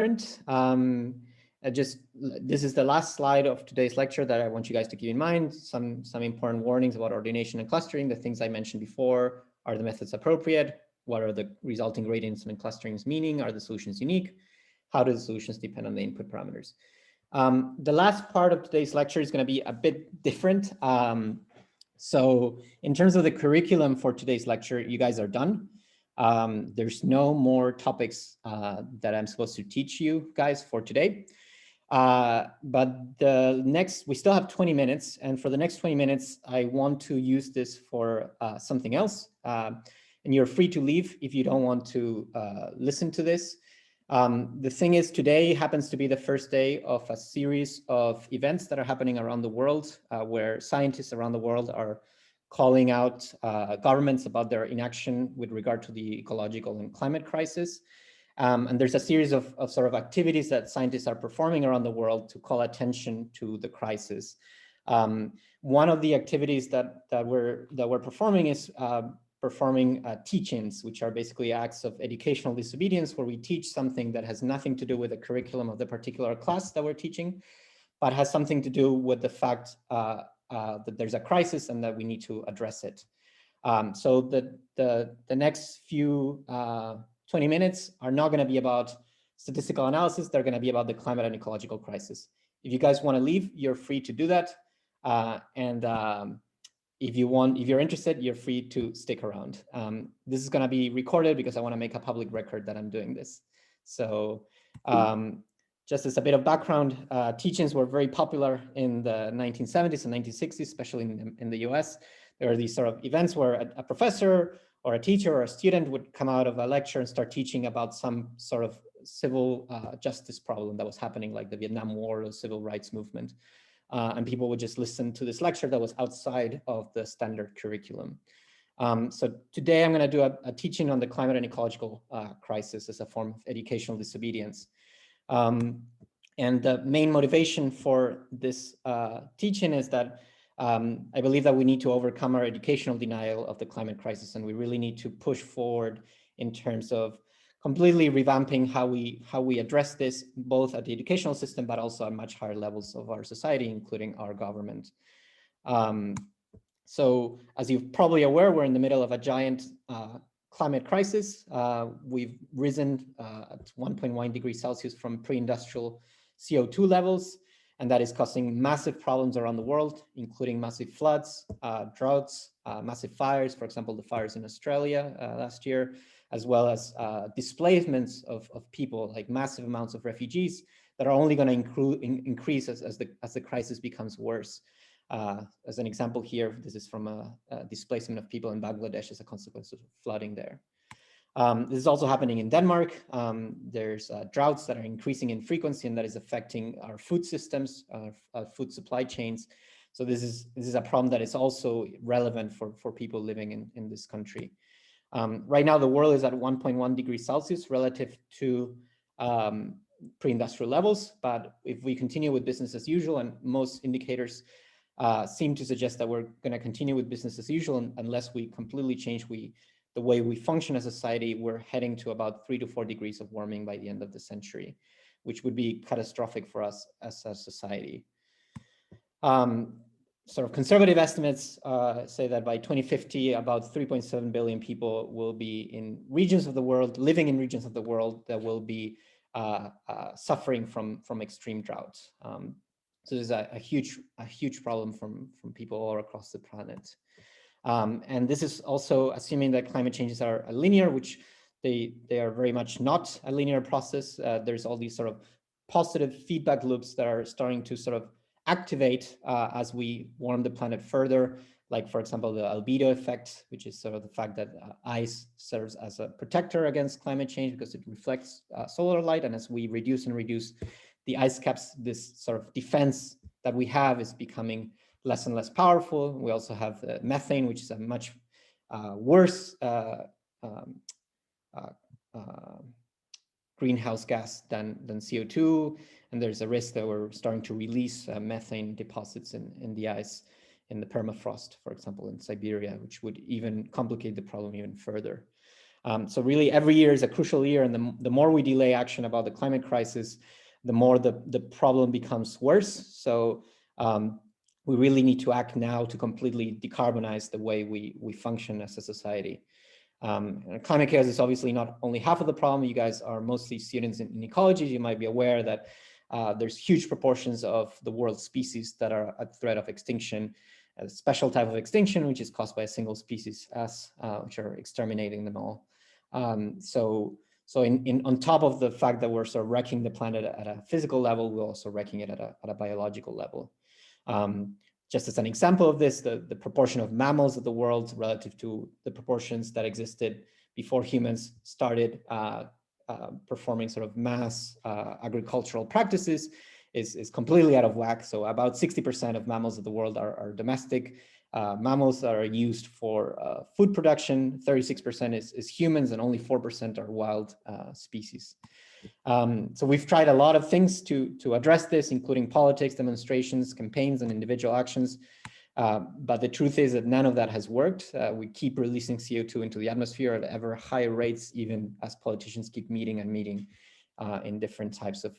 This is the last slide of today's lecture that I want you guys to keep in mind. Some important warnings about ordination and clustering. The things I mentioned before, are the methods appropriate? What are the resulting gradients and clusterings meaning? Are the solutions unique? How do the solutions depend on the input parameters? The last part of today's lecture is going to be a bit different. So in terms of the curriculum for today's lecture, you guys are done. There's no more topics that I'm supposed to teach you guys for today. But we still have 20 minutes. And for the next 20 minutes, I want to use this for something else. And you're free to leave if you don't want to listen to this. The thing is, today happens to be the first day of a series of events that are happening around the world, where scientists around the world are calling out governments about their inaction with regard to the ecological and climate crisis. And there's a series of sort of activities that scientists are performing around the world to call attention to the crisis. One of the activities that we're performing is performing teach-ins, which are basically acts of educational disobedience, where we teach something that has nothing to do with the curriculum of the particular class that we're teaching, but has something to do with the fact that there's a crisis and that we need to address it. So the next few 20 minutes are not going to be about statistical analysis. They're going to be about the climate and ecological crisis. If you guys want to leave, you're free to do that. If you're interested, you're free to stick around. This is going to be recorded because I want to make a public record that I'm doing this. So just as a bit of background, teach-ins were very popular in the 1970s and 1960s, especially in the US. There are these sort of events where a professor or a teacher or a student would come out of a lecture and start teaching about some sort of civil justice problem that was happening, like the Vietnam War or the civil rights movement. And people would just listen to this lecture that was outside of the standard curriculum. So today I'm going to do a teaching on the climate and ecological crisis as a form of educational disobedience. And the main motivation for this teaching is that I believe that we need to overcome our educational denial of the climate crisis, and we really need to push forward in terms of completely revamping how we address this, both at the educational system, but also at much higher levels of our society, including our government. So as you're probably aware, we're in the middle of a giant climate crisis. We've risen at 1.1 degrees Celsius from pre-industrial CO2 levels, and that is causing massive problems around the world, including massive floods, droughts, massive fires, for example, the fires in Australia last year, as well as displacements of people, like massive amounts of refugees that are only going to increase as the crisis becomes worse. As an example here, this is from a displacement of people in Bangladesh as a consequence of flooding there. This is also happening in Denmark. There's droughts that are increasing in frequency, and that is affecting our food systems, our food supply chains. So this is a problem that is also relevant for people living in this country. Right now, the world is at 1.1 degrees Celsius relative to pre-industrial levels. But if we continue with business as usual, and most indicators seem to suggest that we're going to continue with business as usual, unless we completely change the way we function as a society, we're heading to about 3 to 4 degrees of warming by the end of the century, which would be catastrophic for us as a society. Sort of conservative estimates say that by 2050, about 3.7 billion people will be in regions of the world, living in regions of the world that will be suffering from extreme droughts. So there's a huge problem from people all across the planet. And this is also assuming that climate changes are linear, which they are very much not a linear process. There's all these sort of positive feedback loops that are starting to sort of activate as we warm the planet further, like, for example, the albedo effect, which is sort of the fact that ice serves as a protector against climate change because it reflects solar light. And as we reduce the ice caps, this sort of defense that we have is becoming less and less powerful. We also have methane, which is a much worse greenhouse gas than CO2. And there's a risk that we're starting to release methane deposits in the ice, in the permafrost, for example, in Siberia, which would even complicate the problem even further. So really every year is a crucial year, and the more we delay action about the climate crisis, the more the problem becomes worse. So we really need to act now to completely decarbonize the way we function as a society. Climate chaos is obviously not only half of the problem. You guys are mostly students in ecology. You might be aware that there's huge proportions of the world's species that are at threat of extinction, a special type of extinction, which is caused by a single species, which are exterminating them all. So on top of the fact that we're sort of wrecking the planet at a physical level, we're also wrecking it at a biological level. Just as an example of this, the proportion of mammals of the world relative to the proportions that existed before humans started performing sort of mass agricultural practices is completely out of whack. So about 60% of mammals of the world are domestic. Mammals are used for food production, 36% is humans, and only 4% are wild species. So we've tried a lot of things to address this, including politics, demonstrations, campaigns, and individual actions. But the truth is that none of that has worked. We keep releasing CO2 into the atmosphere at ever higher rates, even as politicians keep meeting in different types of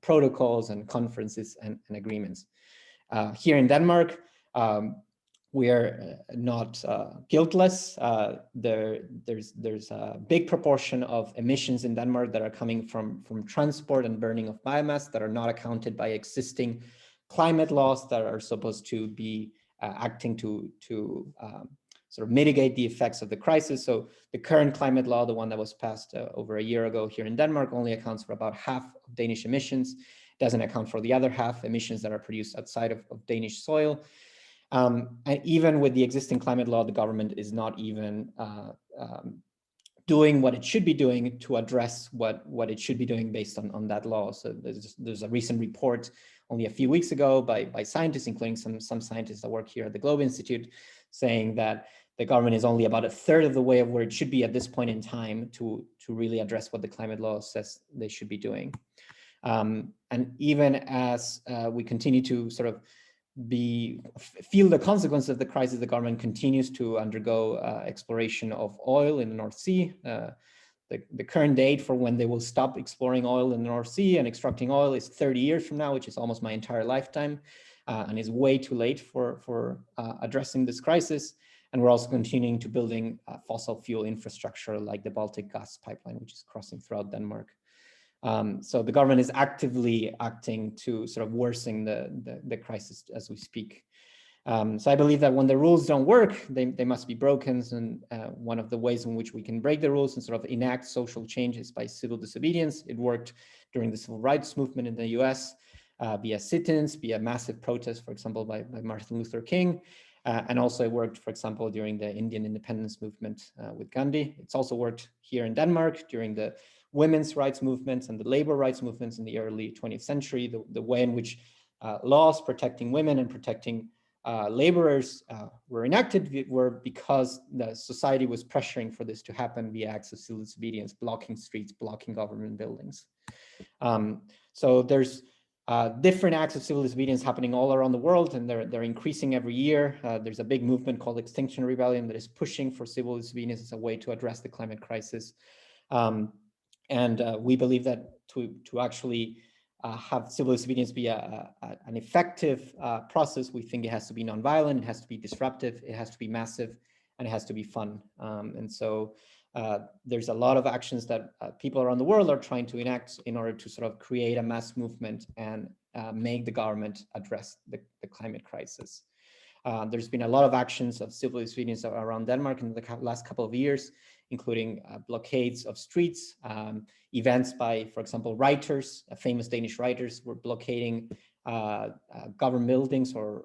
protocols and conferences and agreements. Here in Denmark, we are not guiltless. There's a big proportion of emissions in Denmark that are coming from transport and burning of biomass that are not accounted by existing climate laws that are supposed to be acting to sort of mitigate the effects of the crisis. So the current climate law, the one that was passed over a year ago here in Denmark, only accounts for about half of Danish emissions. It doesn't account for the other half, emissions that are produced outside of Danish soil. And even with the existing climate law, the government is not even doing what it should be doing to address what it should be doing based on that law. So there's a recent report only a few weeks ago by scientists, including some scientists that work here at the Globe Institute, saying that the government is only about a third of the way of where it should be at this point in time to really address what the climate law says they should be doing. And even as we continue to sort of feel the consequence of the crisis, the government continues to undergo exploration of oil in the North Sea. The current date for when they will stop exploring oil in the North Sea and extracting oil is 30 years from now, which is almost my entire lifetime, and is way too late for addressing this crisis. And we're also continuing to building fossil fuel infrastructure like the Baltic gas pipeline, which is crossing throughout Denmark. So the government is actively acting to sort of worsen the crisis as we speak. So I believe that when the rules don't work, they must be broken. And one of the ways in which we can break the rules and sort of enact social changes by civil disobedience. It worked during the civil rights movement in the US, via sit-ins, via massive protests, for example, by Martin Luther King. And also it worked, for example, during the Indian independence movement with Gandhi. It's also worked here in Denmark during the women's rights movements and the labor rights movements in the early 20th century, the way in which laws protecting women and protecting laborers were enacted were because the society was pressuring for this to happen via acts of civil disobedience, blocking streets, blocking government buildings. So there's different acts of civil disobedience happening all around the world, and they're increasing every year. There's a big movement called Extinction Rebellion that is pushing for civil disobedience as a way to address the climate crisis. And we believe that to actually have civil disobedience be an effective process, we think it has to be nonviolent, it has to be disruptive, it has to be massive, and it has to be fun. And so there's a lot of actions that people around the world are trying to enact in order to sort of create a mass movement and make the government address the climate crisis. There's been a lot of actions of civil disobedience around Denmark in the last couple of years, including blockades of streets, events by, for example, writers, famous Danish writers were blockading government buildings or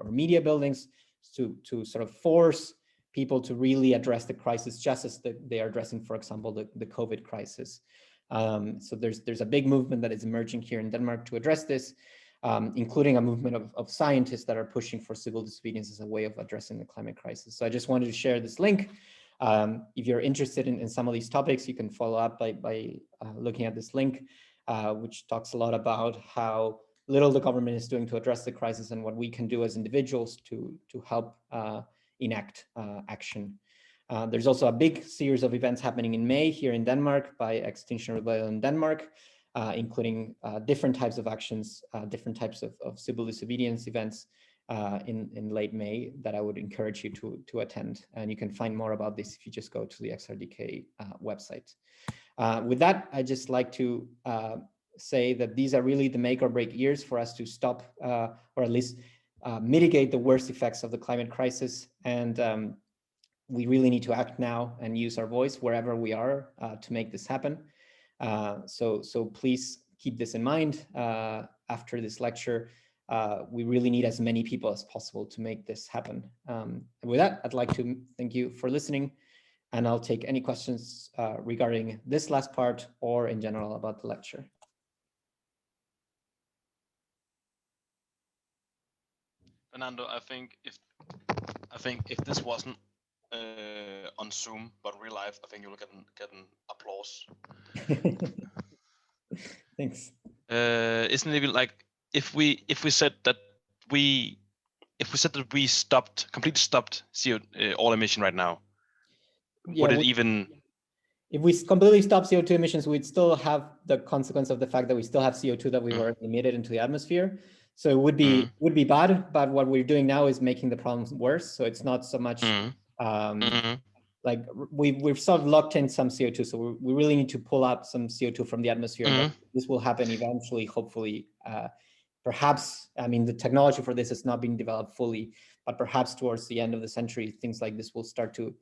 media buildings to sort of force people to really address the crisis, just as they are addressing, for example, the COVID crisis. So there's a big movement that is emerging here in Denmark to address this, including a movement of scientists that are pushing for civil disobedience as a way of addressing the climate crisis. So I just wanted to share this link. If you're interested in some of these topics, you can follow up by looking at this link, which talks a lot about how little the government is doing to address the crisis and what we can do as individuals to help enact action. There's also a big series of events happening in May here in Denmark by Extinction Rebellion Denmark, including different types of actions, different types of civil disobedience events in late May that I would encourage you to attend. And you can find more about this if you just go to the XRDK website. With that, I just like to say that these are really the make or break years for us to stop or at least mitigate the worst effects of the climate crisis. And we really need to act now and use our voice wherever we are to make this happen. So please keep this in mind after this lecture. We really need as many people as possible to make this happen. And with that, I'd like to thank you for listening, and I'll take any questions regarding this last part or in general about the lecture. Fernando, I think if this wasn't on Zoom but real life, I think you'll get an applause. Thanks. Isn't it like if we said that we completely stopped all emission right now, Yeah, would it even? If we completely stop CO2 emissions, we'd still have the consequence of the fact that we still have CO2 that we've already emitted into the atmosphere. So it would be bad, but what we're doing now is making the problems worse. So it's not so much like we've sort of locked in some CO2, so we really need to pull out some CO2 from the atmosphere. But this will happen eventually, hopefully. Perhaps, I mean, the technology for this has not been developed fully, but perhaps towards the end of the century, things like this will start to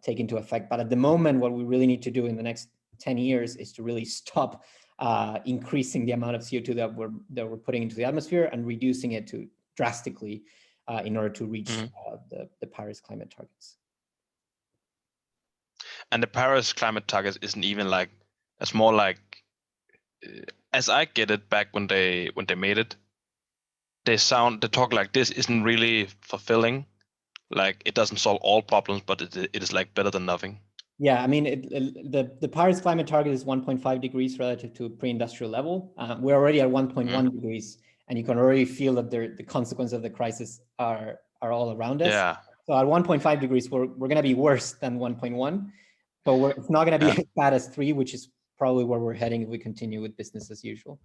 take into effect. But at the moment, what we really need to do in the next 10 years is to really stop increasing the amount of CO2 that we're putting into the atmosphere and reducing it to drastically in order to reach the Paris climate targets. And the Paris climate target isn't even like, it's more like, as I get it back when they made it, they talk like this isn't really fulfilling. Like it doesn't solve all problems, but it is like better than nothing. Yeah, I mean, the Paris climate target is 1.5 degrees relative to pre-industrial level. We're already at 1.1 degrees, and you can already feel that the consequences of the crisis are all around us. Yeah. So at 1.5 degrees, we're going to be worse than 1.1, but it's not going to be as bad as 3, which is probably where we're heading if we continue with business as usual.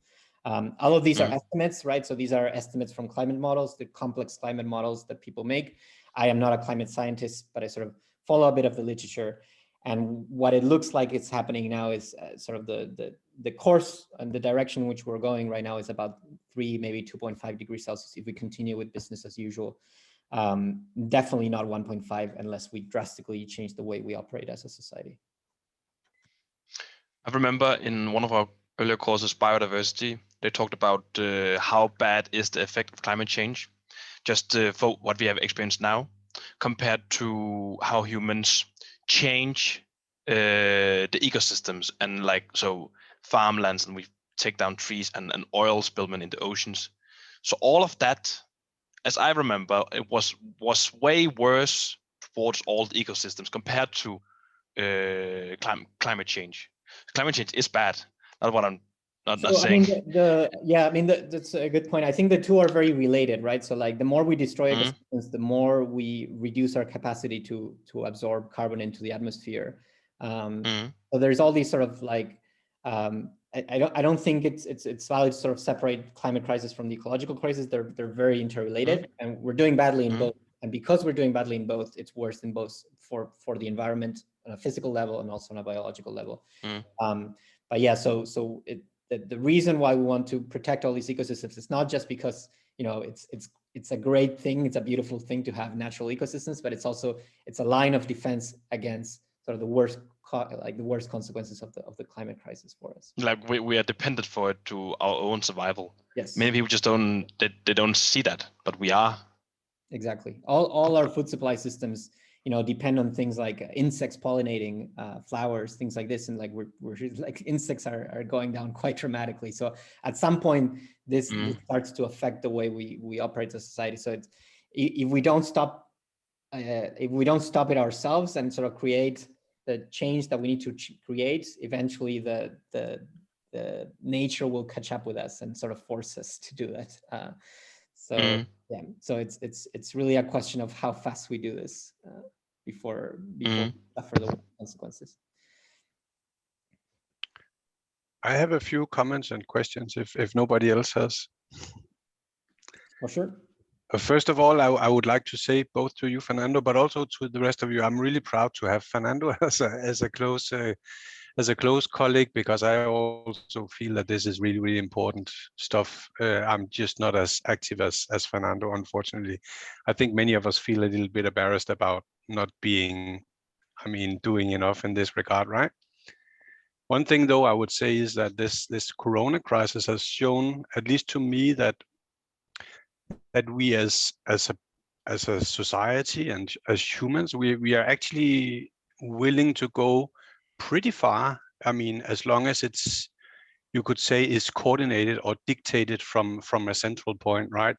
All of these are estimates, right? So these are estimates from climate models, the complex climate models that people make. I am not a climate scientist, but I sort of follow a bit of the literature. And what it looks like it's happening now is sort of the course and the direction in which we're going right now is about 3, maybe 2.5 degrees Celsius if we continue with business as usual. Definitely not 1.5 unless we drastically change the way we operate as a society. I remember in one of our earlier courses, biodiversity, they talked about how bad is the effect of climate change, just for what we have experienced now, compared to how humans change the ecosystems and like so farmlands, and we take down trees and oil spillment in the oceans. So all of that, as I remember, it was way worse towards all the ecosystems compared to climate change. Climate change is bad. Not what I'm not saying. I mean, that's a good point. I think the two are very related, right? So like the more we destroy ecosystems, the more we reduce our capacity to absorb carbon into the atmosphere. So there's all these sort of like, I don't think it's valid to sort of separate climate crisis from the ecological crisis. They're very interrelated, and we're doing badly in both. And because we're doing badly in both, it's worse in both for the environment on a physical level and also on a biological level. But yeah, so the reason why we want to protect all these ecosystems is not just because it's a great thing, it's a beautiful thing to have natural ecosystems, but it's a line of defense against sort of the worst consequences of the climate crisis for us. Like we are dependent for it to our own survival. Yes. Many people just don't see that, but we are. Exactly. All our food supply systems, depend on things like insects pollinating flowers, things like this, and like we're like insects are going down quite dramatically. So at some point, this starts to affect the way we operate as a society. So if we don't stop it ourselves and sort of create the change that we need to create, eventually the nature will catch up with us and sort of force us to do that. So it's really a question of how fast we do this. before suffer the consequences. I have a few comments and questions if nobody else has. For sure. First of all, I would like to say both to you, Fernando, but also to the rest of you, I'm really proud to have Fernando as a close colleague, because I also feel that this is really, really important stuff. I'm just not as active as Fernando, unfortunately. I think many of us feel a little bit embarrassed about not being, doing enough in this regard, right? One thing, though, I would say is that this Corona crisis has shown, at least to me, that we as a society and as humans, we are actually willing to go pretty far. As long as it's, you could say, is coordinated or dictated from a central point, right?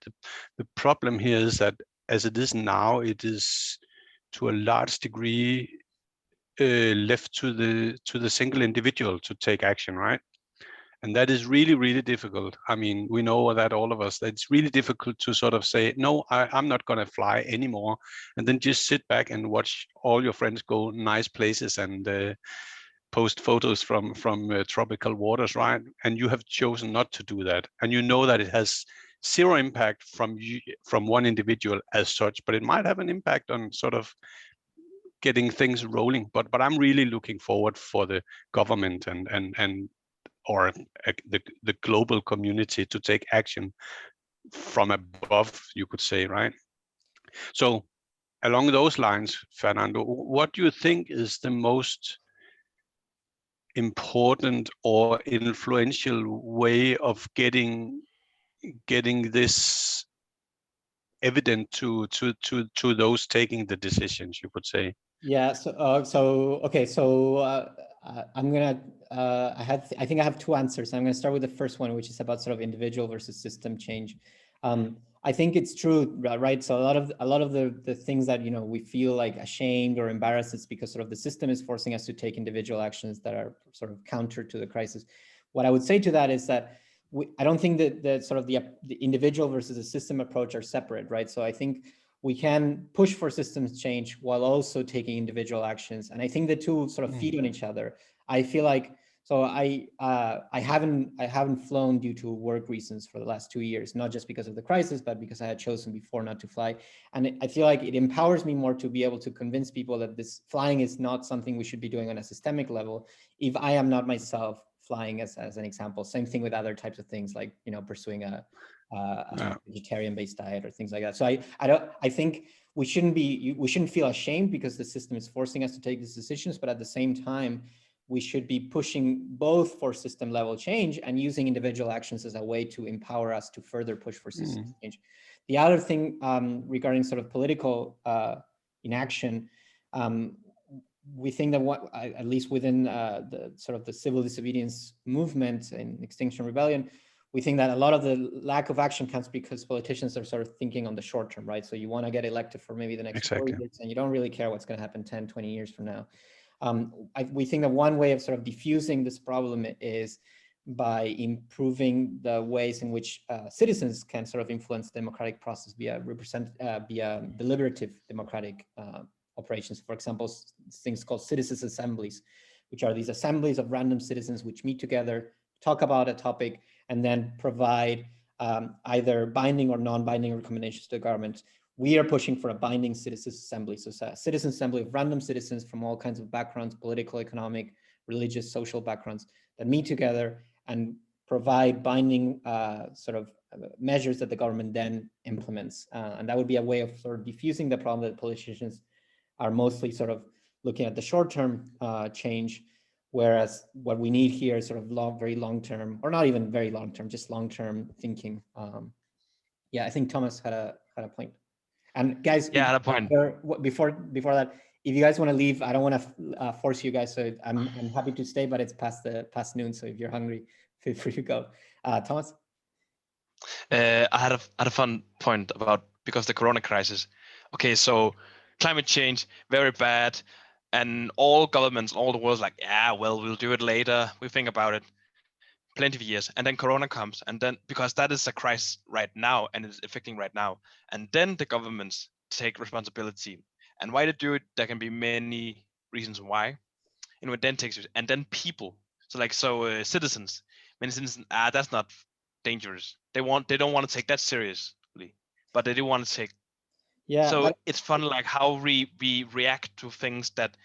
The problem here is that as it is now, it is to a large degree left to the single individual to take action, right? And that is really, really difficult. We know that, all of us, that it's really difficult to sort of say, no, I'm not going to fly anymore, and then just sit back and watch all your friends go nice places and post photos from tropical waters, right? And you have chosen not to do that, and you know that it has zero impact from one individual as such, but it might have an impact on sort of getting things rolling. But I'm really looking forward for the government and or the global community to take action from above, you could say, right? So along those lines, Fernando, what do you think is the most important or influential way of getting this evident to those taking the decisions, you could say? Yeah. Okay. I'm gonna. I think I have two answers. I'm gonna start with the first one, which is about sort of individual versus system change. I think it's true, right? So a lot of the things that we feel like ashamed or embarrassed, it's because sort of the system is forcing us to take individual actions that are sort of counter to the crisis. What I would say to that is that I don't think that the individual versus the system approach are separate, right? So I think we can push for systems change while also taking individual actions, and I think the two sort of feed on each other. I feel like I haven't flown due to work reasons for the last 2 years, not just because of the crisis, but because I had chosen before not to fly. And I feel like it empowers me more to be able to convince people that this flying is not something we should be doing on a systemic level if I am not myself flying, as an example. Same thing with other types of things, like pursuing a vegetarian-based diet or things like that. So I think we shouldn't feel ashamed because the system is forcing us to take these decisions, but at the same time, we should be pushing both for system level change and using individual actions as a way to empower us to further push for system change. The other thing regarding sort of political inaction, we think that at least within the sort of the civil disobedience movement and Extinction Rebellion, we think that a lot of the lack of action comes because politicians are sort of thinking on the short term, right? So you want to get elected for maybe the next 4 years, and you don't really care what's going to happen 10, 20 years from now. We think that one way of sort of diffusing this problem is by improving the ways in which citizens can sort of influence the democratic process via deliberative democratic operations. For example, things called citizens' assemblies, which are these assemblies of random citizens which meet together, talk about a topic, and then provide either binding or non-binding recommendations to the government. We are pushing for a binding citizens' assembly. So it's a citizen assembly of random citizens from all kinds of backgrounds, political, economic, religious, social backgrounds, that meet together and provide binding sort of measures that the government then implements. And that would be a way of sort of diffusing the problem that politicians are mostly sort of looking at the short-term change, whereas what we need here is sort of very long-term, or not even very long-term, just long-term thinking. Yeah, I think Thomas had a point. And guys, yeah, I had a point. Before that, if you guys want to leave, I don't want to force you guys. So I'm happy to stay, but it's past noon. So if you're hungry, feel free to go. Thomas. I had a fun point about, because the Corona crisis. Okay, so climate change, very bad, and all governments, all the world's like, yeah, well, we'll do it later. We think about it. Plenty of years, and then Corona comes, and then, because that is a crisis right now and it's affecting right now, and then the governments take responsibility And why they do it, there can be many reasons why. And then takes it, and then people. So citizens, many citizens, that's not dangerous. They don't want to take that seriously, but they do want to take. Yeah. So it's fun, like how we react to things that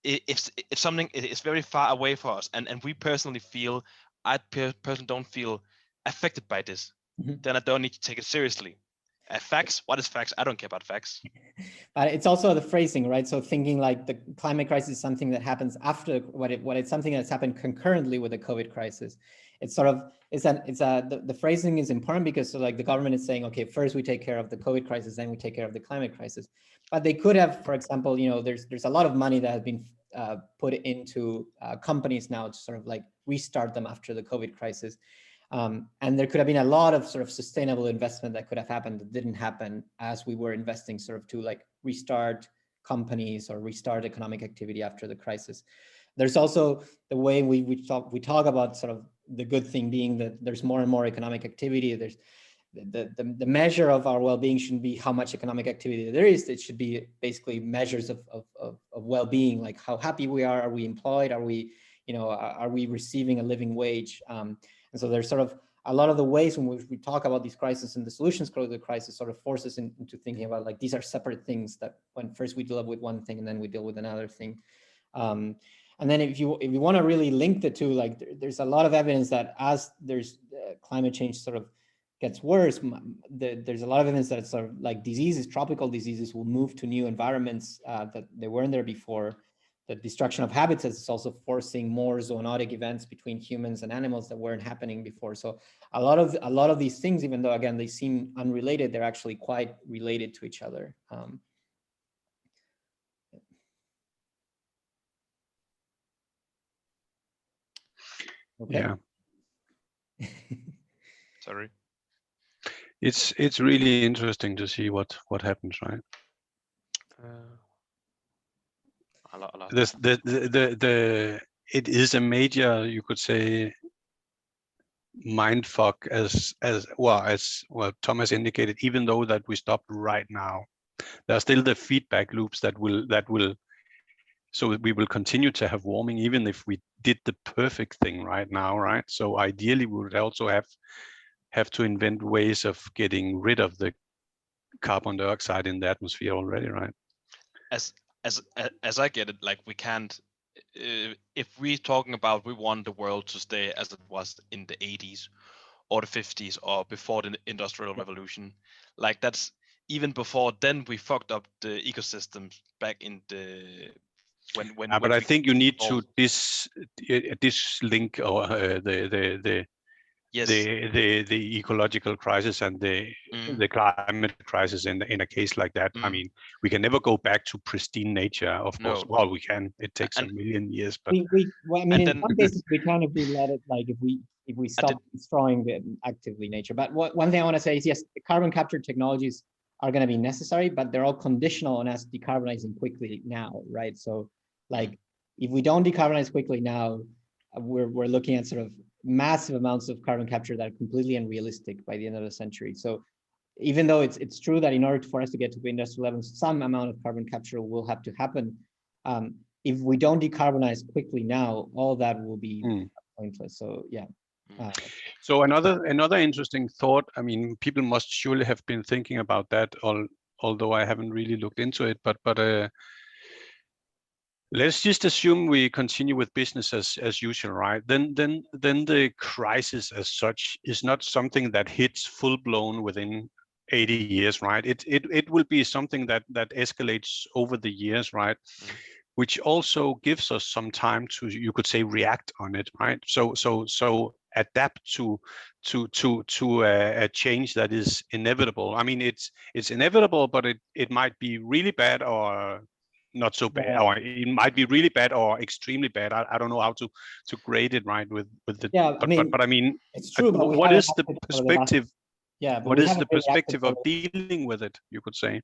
if something is very far away for us, and we personally feel, I personally don't feel affected by this, then I don't need to take it seriously. Facts, what is facts? I don't care about facts. But it's also the phrasing, right? So thinking like the climate crisis is something that happens after it's something that's happened concurrently with the COVID crisis. It's sort of, the phrasing is important because so like the government is saying, okay, first we take care of the COVID crisis, then we take care of the climate crisis. But they could have, for example, there's a lot of money that has been put into companies now to sort of like restart them after the COVID crisis. And there could have been a lot of sort of sustainable investment that could have happened that didn't happen as we were investing sort of to like restart companies or restart economic activity after the crisis. There's also the way we talk about sort of the good thing being that there's more and more economic activity. There's the measure of our well-being shouldn't be how much economic activity there is. It should be basically measures of well-being, like how happy we are we employed, are we receiving a living wage. And so there's sort of a lot of the ways in which we talk about these crises and the solutions to the crisis sort of forces into thinking about like these are separate things that when first we deal with one thing and then we deal with another thing. And then if you want to really link the two, like there's a lot of evidence that as there's climate change sort of gets worse, there's a lot of evidence that it's sort of like tropical diseases will move to new environments that they weren't there before. The destruction of habitats is also forcing more zoonotic events between humans and animals that weren't happening before. So a lot of these things, even though again they seem unrelated, they're actually quite related to each other. Okay. Yeah. Sorry. It's really interesting to see what happens, right? It is a major, you could say, mind fuck as well Thomas indicated. Even though that we stopped right now, there are still the feedback loops that will. So we will continue to have warming even if we did the perfect thing right now, right? So ideally, we would also have to invent ways of getting rid of the carbon dioxide in the atmosphere already, right? As I get it, like we can't. If we're talking about we want the world to stay as it was in the 80s or the 50s or before the Industrial Revolution, like that's even before then we fucked up the ecosystems back in the when. But I think you need to link or yes, the ecological crisis and the climate crisis in a case like that. I mean, we can never go back to pristine nature, of course. Well, we can. It takes a million years, but I mean, in some cases we can if we let it, like if we stop destroying the actively nature. But one thing I want to say is yes, the carbon capture technologies are going to be necessary, but they're all conditional on us decarbonizing quickly now, right? So like if we don't decarbonize quickly now, we're looking at sort of massive amounts of carbon capture that are completely unrealistic by the end of the century. So even though it's true that in order for us to get to the industrial levels, some amount of carbon capture will have to happen. If we don't decarbonize quickly now, all that will be pointless. So yeah. So another interesting thought. I mean, people must surely have been thinking about that, although I haven't really looked into it. But let's just assume we continue with business as usual, right? Then the crisis as such is not something that hits full blown within 80 years, right? It will be something that escalates over the years, right? Which also gives us some time to, you could say, react on it, right? So adapt to a change that is inevitable. I mean, it's inevitable, but it might be really bad or not so bad, or it might be really bad or extremely bad. I don't know how to grade it, right? With the but I mean, it's true. But what is the perspective? Yeah, what is the perspective of dealing with it? You could say.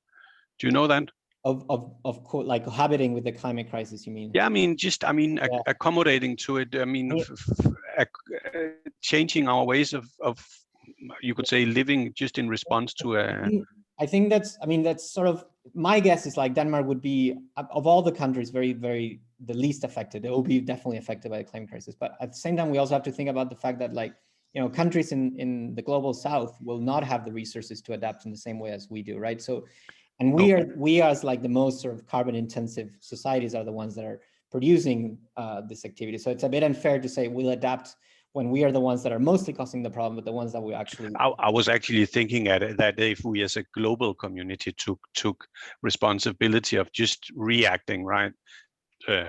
Do you know that? Of like cohabiting with the climate crisis, you mean? Yeah, I mean, accommodating to it. I mean, changing our ways of you could say living just in response to a. I think that's sort of my guess is like Denmark would be, of all the countries, the least affected. It will be definitely affected by the climate crisis. But at the same time, we also have to think about the fact that like, countries in the global south will not have the resources to adapt in the same way as we do, right? So, and we as like the most sort of carbon intensive societies are the ones that are producing this activity. So it's a bit unfair to say we'll adapt when we are the ones that are mostly causing the problem, but the ones that we actually. I was actually thinking that if we as a global community took responsibility of just reacting, right,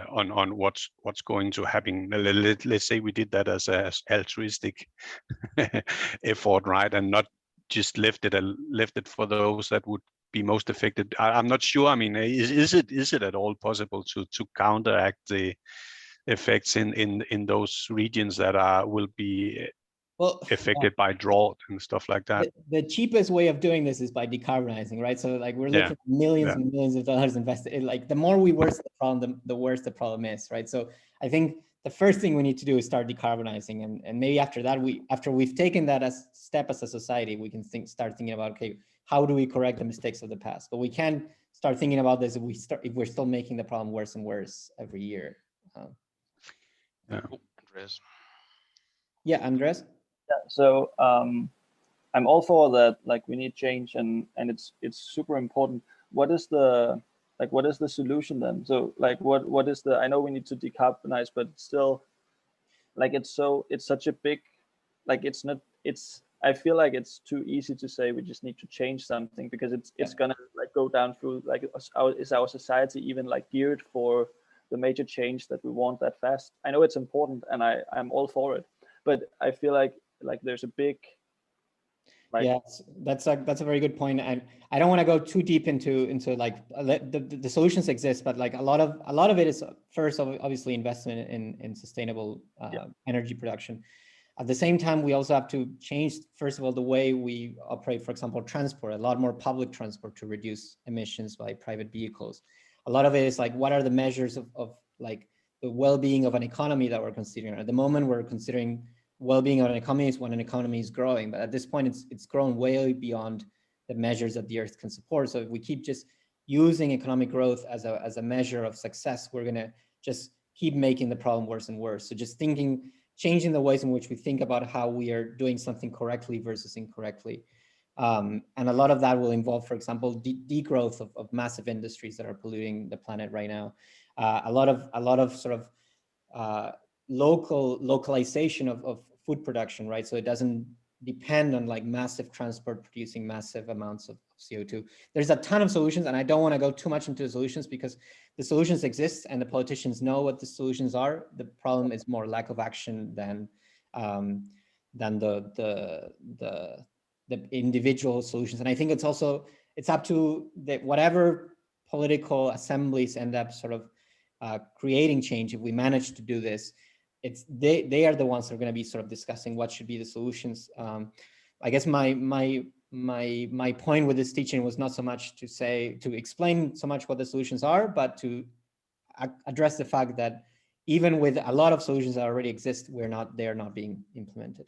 on what's going to happen. Let's say we did that as a altruistic effort, right, and not just left it for those that would be most affected. I'm not sure. I mean, is it at all possible to counteract the effects in those regions that will be affected by drought and stuff like that? The cheapest way of doing this is by decarbonizing, right? So like we're looking at millions and millions of dollars invested. Like the more we worsen the problem, the worse the problem is, right? So I think the first thing we need to do is start decarbonizing, and maybe after that, after we've taken that as step as a society, we can start thinking about, okay, how do we correct the mistakes of the past? But we can't start thinking about this if we're still making the problem worse and worse every year. Andreas. Yeah, Andres. Yeah, so I'm all for that. Like we need change, and it's super important. What is the solution then? So like what is the? I know we need to decarbonize, but still, like it's such a big, like I feel like it's too easy to say we just need to change something, because it's gonna like go down through like is our society even like geared for the major change that we want that fast? I know it's important, and I'm all for it, but I feel like there's a big yes, that's a very good point. And I don't want to go too deep into like the solutions exist, but like a lot of it is first obviously investment in sustainable energy production. At the same time, we also have to change, first of all, the way we operate, for example, transport, a lot more public transport to reduce emissions by private vehicles. A lot of it is like, what are the measures of like the well-being of an economy that we're considering? At the moment, we're considering well-being of an economy is when an economy is growing, but at this point it's grown way beyond the measures that the earth can support. So if we keep just using economic growth as a measure of success, we're going to just keep making the problem worse and worse. So just changing the ways in which we think about how we are doing something correctly versus incorrectly. And a lot of that will involve, for example, degrowth of massive industries that are polluting the planet right now. A lot of sort of localization of food production, right? So it doesn't depend on like massive transport producing massive amounts of CO2. There's a ton of solutions, and I don't want to go too much into the solutions because the solutions exist and the politicians know what the solutions are. The problem is more lack of action than the individual solutions. And I think it's up to whatever political assemblies end up sort of creating change. If we manage to do this, they are the ones that are going to be sort of discussing what should be the solutions. I guess my point with this teaching was not so much to explain so much what the solutions are, but to address the fact that even with a lot of solutions that already exist, they are not being implemented.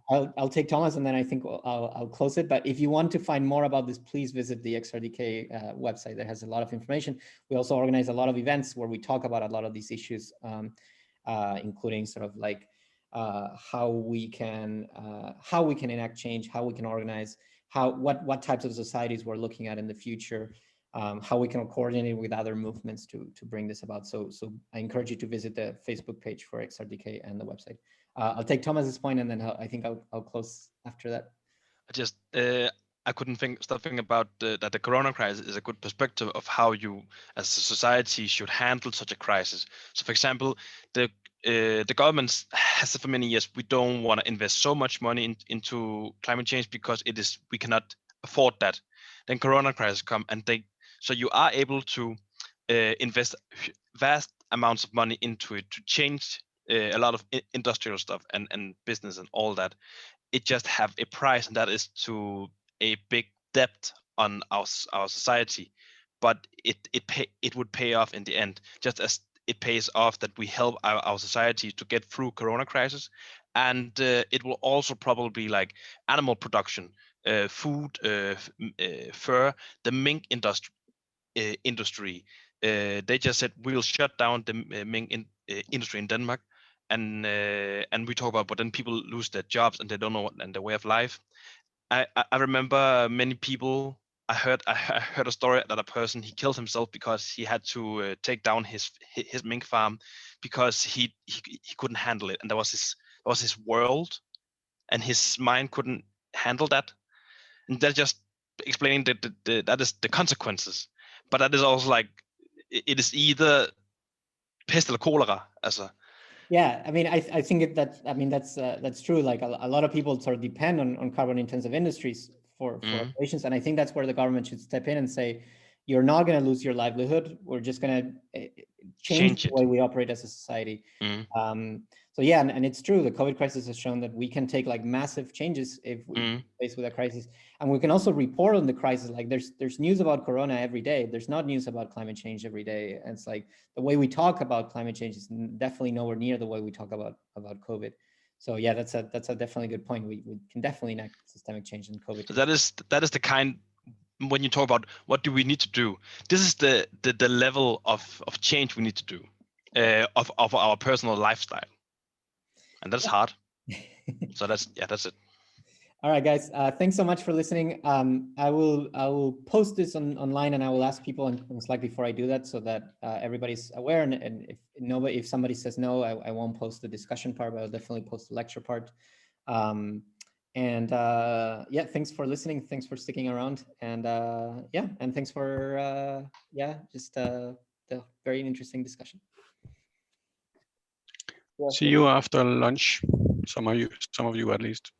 I'll take Thomas, and then I think I'll close it. But if you want to find more about this, please visit the XRDK website. That has a lot of information. We also organize a lot of events where we talk about a lot of these issues, including sort of like how we can enact change, how we can organize, what types of societies we're looking at in the future, how we can coordinate with other movements to bring this about. So I encourage you to visit the Facebook page for XRDK and the website. I'll take Thomas's point, and then I think I'll close after that. I couldn't stop thinking about that the corona crisis is a good perspective of how you as a society should handle such a crisis. So for example, the government has for many years, we don't want to invest so much money into climate change because we cannot afford that. Then corona crisis come, and so you are able to invest vast amounts of money into it to change a lot of industrial stuff and business and all that. It just have a price, and that is to a big debt on our society, but it would pay off in the end, just as it pays off that we help our society to get through corona crisis. And it will also probably like animal production, food, fur, the mink industry. industry. They just said we'll shut down the main industry in Denmark, and we talk about, but then people lose their jobs and they don't know what and their way of life. I remember many people. I heard a story that a person, he killed himself because he had to take down his mink farm because he couldn't handle it, and that was his world, and his mind couldn't handle that. And that's just explaining that is the consequences. But that is also like it is either pest eller cholera. Yeah, I mean, I think that's true. Like a lot of people sort of depend on carbon intensive industries for operations, and I think that's where the government should step in and say, you're not going to lose your livelihood. We're just going to change the way we operate as a society. So yeah, and it's true. The COVID crisis has shown that we can take like massive changes if we face with a crisis, and we can also report on the crisis. Like there's news about Corona every day. There's not news about climate change every day. And it's like the way we talk about climate change is definitely nowhere near the way we talk about COVID. So yeah, that's a definitely good point. We can definitely enact systemic change in COVID. So that is the kind, when you talk about what do we need to do, this is the level of change we need to do of our personal lifestyle, and that's hard. So that's it. All right, guys. Thanks so much for listening. I will post this online, and I will ask people on Slack before I do that, so that everybody's aware. And if somebody says no, I won't post the discussion part, but I'll definitely post the lecture part. Yeah, thanks for listening. Thanks for sticking around, and yeah, and thanks for just the very interesting discussion. See you after lunch. Some of you at least.